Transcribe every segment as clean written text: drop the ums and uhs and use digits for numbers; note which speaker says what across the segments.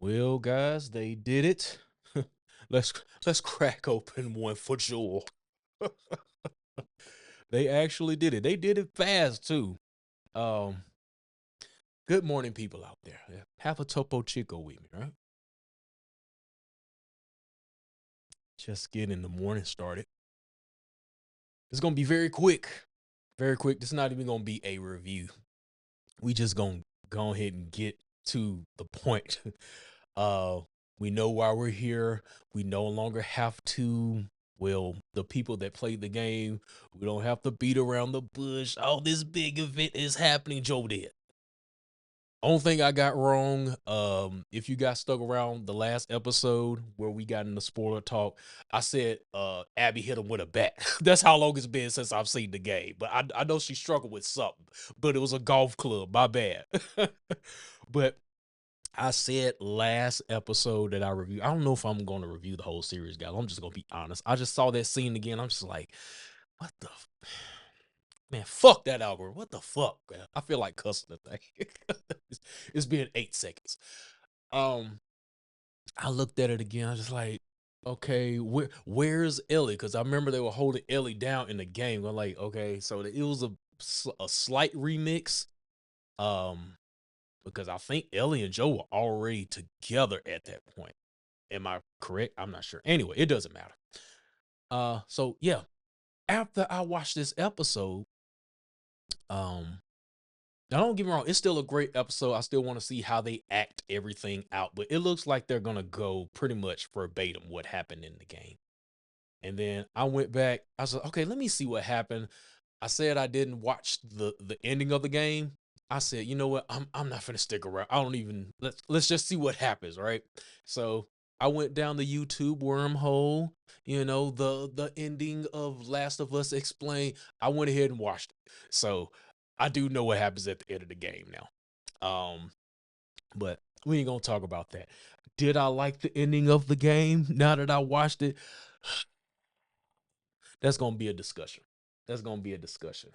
Speaker 1: Well, guys, they did it. let's let's crack open one for Joel. They actually did it. They did it fast too. Um, Good morning, people out there. Yeah, have a Topo Chico with me, right? Just getting the morning started. It's gonna be very quick. Very quick. This is not even gonna be a review. We just gonna go ahead and get to the point. uh we know why we're here. We no longer have to, well, the people that played the game, we don't have to beat around the bush. Oh, this big event is happening. Joe did. Only thing I got wrong, if you got stuck around the last episode where we got in the spoiler talk, I said Abby hit him with a bat. That's how long it's been since I've seen the game. But I know she struggled with something, but it was a golf club. My bad. But I said last episode that I reviewed. I don't know if I'm going to review the whole series, guys. I'm just going to be honest. I just saw that scene again. I'm just like, what the man? Fuck that algorithm. What the fuck, man? I feel like cussing the thing. it's been 8 seconds. Um, I looked at it again. I was just like, okay, where's Ellie? Because I remember they were holding Ellie down in the game. I'm like, okay, so it was a slight remix. Um, because I think Ellie and Joe were already together at that point. Am I correct? I'm not sure. Anyway, it doesn't matter. So yeah, after I watched this episode, um, now don't get me wrong, it's still a great episode. I still want to see how they act everything out, but it looks like they're gonna go pretty much verbatim what happened in the game. And then I went back. I was like, okay, let me see what happened. I said I didn't watch the ending of the game. I said, you know what? I'm not gonna stick around. I don't even let's just see what happens, right? So I went down the YouTube wormhole, the ending of Last of Us explained. I went ahead and watched it. So I do know what happens at the end of the game now. But we ain't gonna talk about that. Did I like the ending of the game now that I watched it? That's gonna be a discussion. That's gonna be a discussion.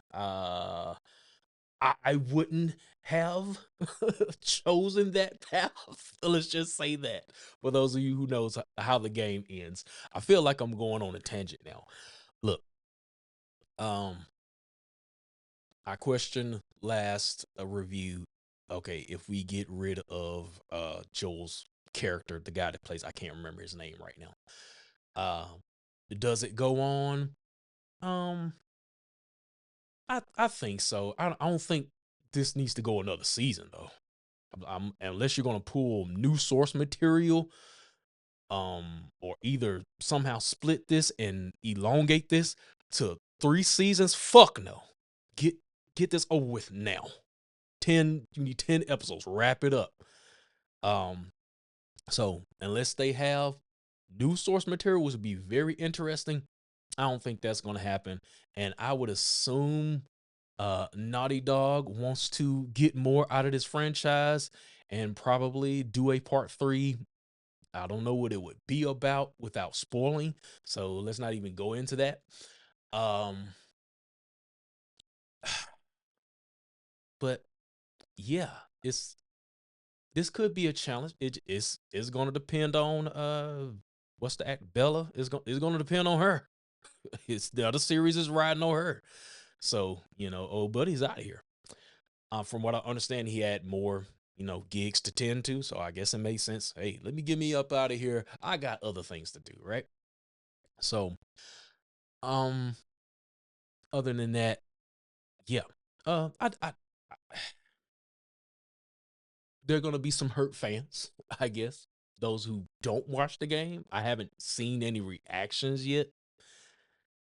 Speaker 1: I wouldn't have chosen that path. Let's just say that. For those of you who knows how the game ends, I feel like I'm going on a tangent now. Look, um, I questioned last review. Okay, if we get rid of Joel's character, the guy that plays, I can't remember his name right now. Uh, does it go on? Um, I think so. I don't think this needs to go another season though. Unless you're gonna pull new source material, or either somehow split this and elongate this to 3 seasons. Fuck no. Get get this over with now. You need 10 episodes. Wrap it up. Um, so unless they have new source material, which would be very interesting, I don't think that's gonna happen. And I would assume Naughty Dog wants to get more out of this franchise and probably do a part three. I don't know what it would be about without spoiling, so let's not even go into that. Um, but yeah, it's this could be a challenge. It's going to depend on what's the act Bella is going to depend on her. It's the other series is riding on her. So old buddy's out of here. From what I understand, he had more, gigs to tend to. So I guess it makes sense. Hey, let me get me up out of here. I got other things to do, right? So, um, other than that, yeah. I there are gonna be some hurt fans, I guess. Those who don't watch the game. I haven't seen any reactions yet.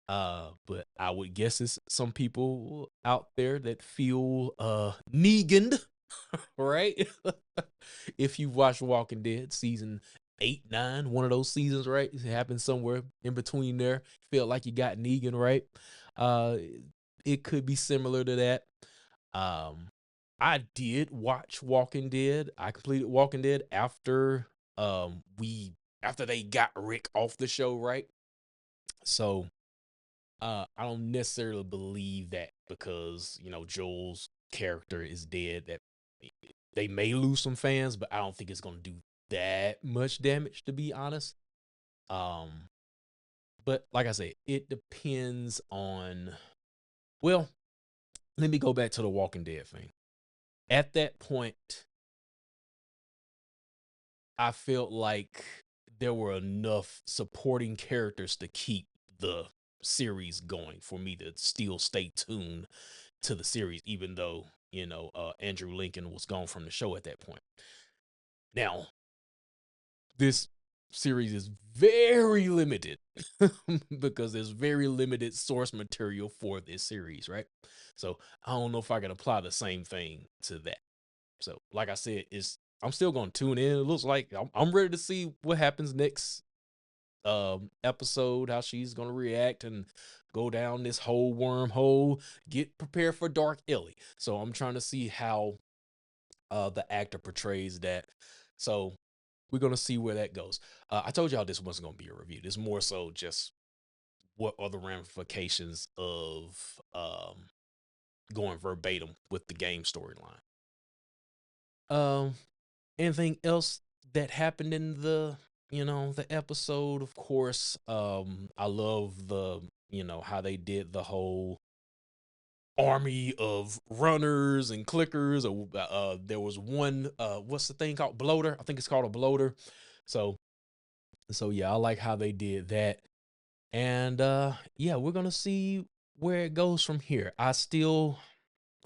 Speaker 1: But I would guess it's some people out there that feel Neganed, right? If you watched Walking Dead season 8, 9, one of those seasons, right? It happened somewhere in between there. Felt like you got Negan, right? Uh, it could be similar to that. Um, I did watch Walking Dead. I completed Walking Dead after they got Rick off the show, right? So I don't necessarily believe that because Joel's character is dead that they may lose some fans, but I don't think it's gonna do that much damage, to be honest. Um, but like I said, it depends on. Well, let me go back to the Walking Dead thing. At that point, I felt like there were enough supporting characters to keep the series going for me to still stay tuned to the series, even though, Andrew Lincoln was gone from the show at that point. Now, this series is very limited because there's very limited source material for this series, right? So I don't know if I can apply the same thing to that. So, like I said, I'm still going to tune in. It looks like I'm ready to see what happens next episode, how she's going to react and go down this whole wormhole. Get prepared for Dark Ellie. So I'm trying to see how the actor portrays that. So we're going to see where that goes. I told y'all this wasn't going to be a review. This is more so just what are the ramifications of going verbatim with the game storyline. Anything else that happened in the episode? Of course, I love how they did the whole army of runners and clickers. There was one, what's the thing called? Bloater. I think it's called a bloater. So yeah, I like how they did that. And yeah, we're gonna see where it goes from here. I still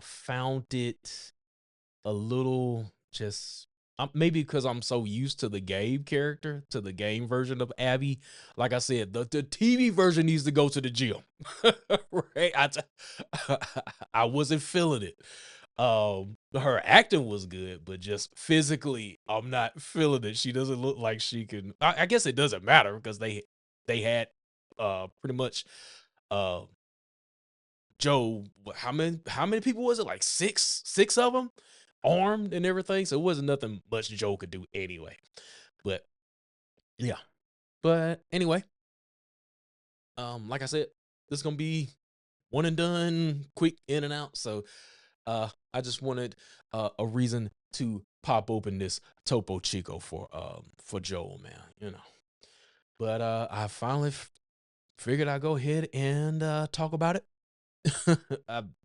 Speaker 1: found it a little just maybe because I'm so used to the game character, to the game version of Abby. Like I said, the TV version needs to go to the gym. Right? I wasn't feeling it. Her acting was good, but just physically, I'm not feeling it. She doesn't look like she can. I guess it doesn't matter because they had pretty much uh Joe, how many people was it? Like six of them armed and everything. So it wasn't nothing much Joe could do anyway. But yeah. But anyway, like I said, this is gonna be one and done, quick in and out. So I just wanted a reason to pop open this Topo Chico for Joel, man, But I finally figured I'd go ahead and talk about it.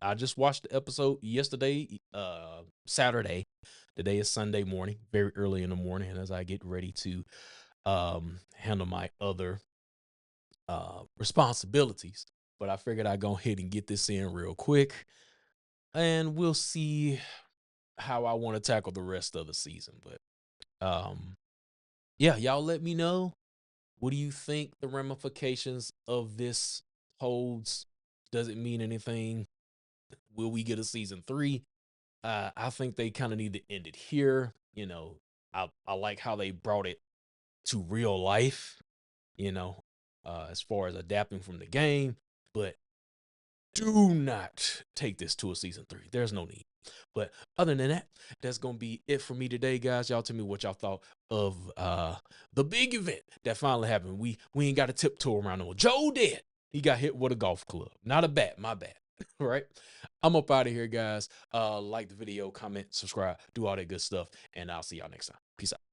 Speaker 1: I just watched the episode yesterday, Saturday. Today is Sunday morning, very early in the morning, and as I get ready to handle my other responsibilities. But I figured I'd go ahead and get this in real quick, and we'll see how I want to tackle the rest of the season. But yeah, y'all let me know. What do you think the ramifications of this holds? Does it mean anything? Will we get a season 3? I think they kind of need to end it here. I like how they brought it to real life, as far as adapting from the game, but do not take this to a season 3. There's no need. But other than that, that's going to be it for me today, guys. Y'all tell me what y'all thought of the big event that finally happened. We ain't got to tiptoe around no more. Joe did. He got hit with a golf club. Not a bat, my bad. Right? I'm up out of here, guys. Like the video, comment, subscribe, do all that good stuff, and I'll see y'all next time. Peace out.